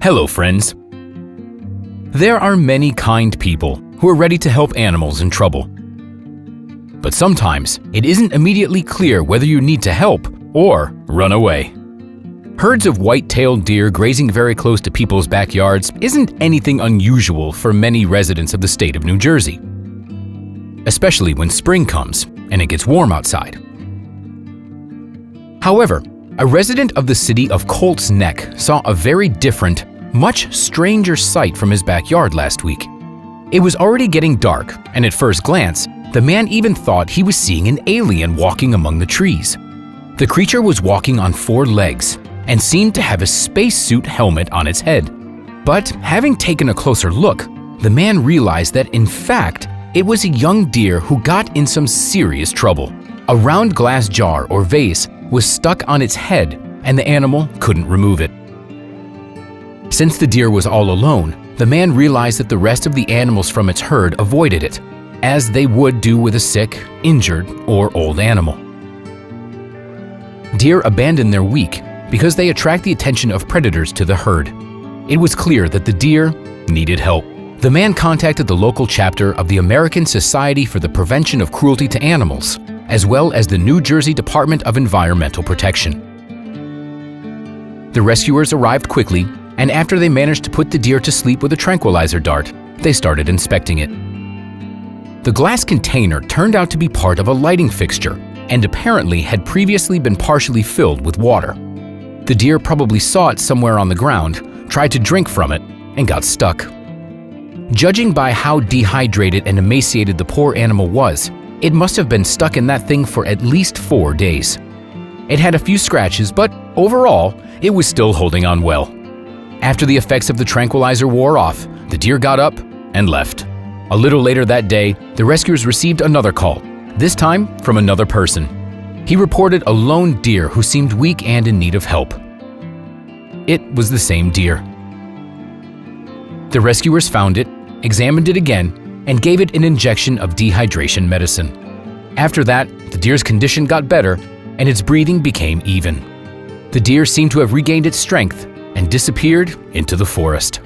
Hello, friends. There are many kind people who are ready to help animals in trouble. But sometimes it isn't immediately clear whether you need to help or run away. Herds of white-tailed deer grazing very close to people's backyards isn't anything unusual for many residents of the state of New Jersey, especially when spring comes and it gets warm outside. However, a resident of the city of Colts Neck saw a very different, much stranger sight from his backyard last week. It was already getting dark, and at first glance, the man even thought he was seeing an alien walking among the trees. The creature was walking on 4 legs and seemed to have a spacesuit helmet on its head. But having taken a closer look, the man realized that in fact, it was a young deer who got in some serious trouble. A round glass jar or vase was stuck on its head, and the animal couldn't remove it. Since the deer was all alone, the man realized that the rest of the animals from its herd avoided it, as they would do with a sick, injured, or old animal. Deer abandon their weak because they attract the attention of predators to the herd. It was clear that the deer needed help. The man contacted the local chapter of the American Society for the Prevention of Cruelty to Animals, as well as the New Jersey Department of Environmental Protection. The rescuers arrived quickly, and after they managed to put the deer to sleep with a tranquilizer dart, they started inspecting it. The glass container turned out to be part of a lighting fixture and apparently had previously been partially filled with water. The deer probably saw it somewhere on the ground, tried to drink from it, and got stuck. Judging by how dehydrated and emaciated the poor animal was, it must have been stuck in that thing for at least 4 days. It had a few scratches, but overall, it was still holding on well. After the effects of the tranquilizer wore off, the deer got up and left. A little later that day, the rescuers received another call, this time from another person. He reported a lone deer who seemed weak and in need of help. It was the same deer. The rescuers found it, examined it again, and gave it an injection of dehydration medicine. After that, the deer's condition got better and its breathing became even. The deer seemed to have regained its strength and disappeared into the forest.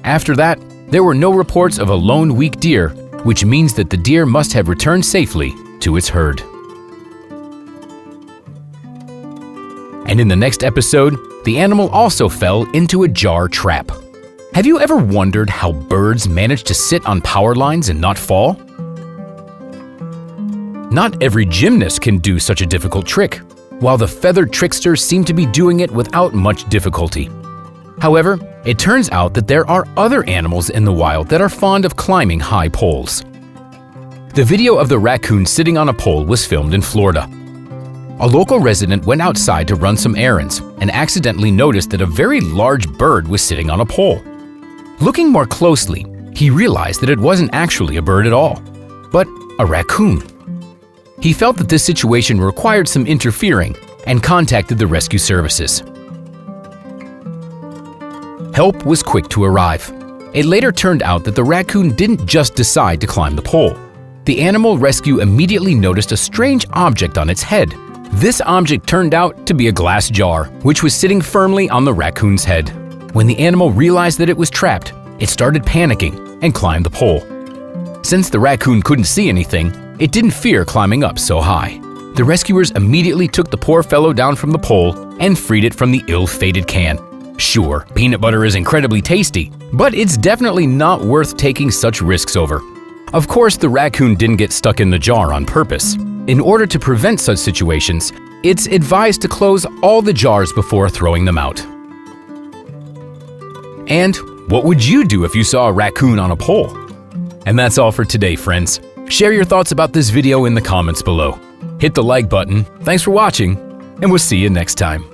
After that, there were no reports of a lone weak deer, which means that the deer must have returned safely to its herd. And in the next episode, the animal also fell into a jar trap. Have you ever wondered how birds manage to sit on power lines and not fall? Not every gymnast can do such a difficult trick, while the feathered tricksters seem to be doing it without much difficulty. However, it turns out that there are other animals in the wild that are fond of climbing high poles. The video of the raccoon sitting on a pole was filmed in Florida. A local resident went outside to run some errands and accidentally noticed that a very large bird was sitting on a pole. Looking more closely, he realized that it wasn't actually a bird at all, but a raccoon. He felt that this situation required some interfering and contacted the rescue services. Help was quick to arrive. It later turned out that the raccoon didn't just decide to climb the pole. The animal rescue immediately noticed a strange object on its head. This object turned out to be a glass jar, which was sitting firmly on the raccoon's head. When the animal realized that it was trapped, it started panicking and climbed the pole. Since the raccoon couldn't see anything, it didn't fear climbing up so high. The rescuers immediately took the poor fellow down from the pole and freed it from the ill-fated can. Sure, peanut butter is incredibly tasty, but it's definitely not worth taking such risks over. Of course, the raccoon didn't get stuck in the jar on purpose. In order to prevent such situations, it's advised to close all the jars before throwing them out. And what would you do if you saw a raccoon on a pole? And that's all for today, friends. Share your thoughts about this video in the comments below. Hit the like button. Thanks for watching, and we'll see you next time.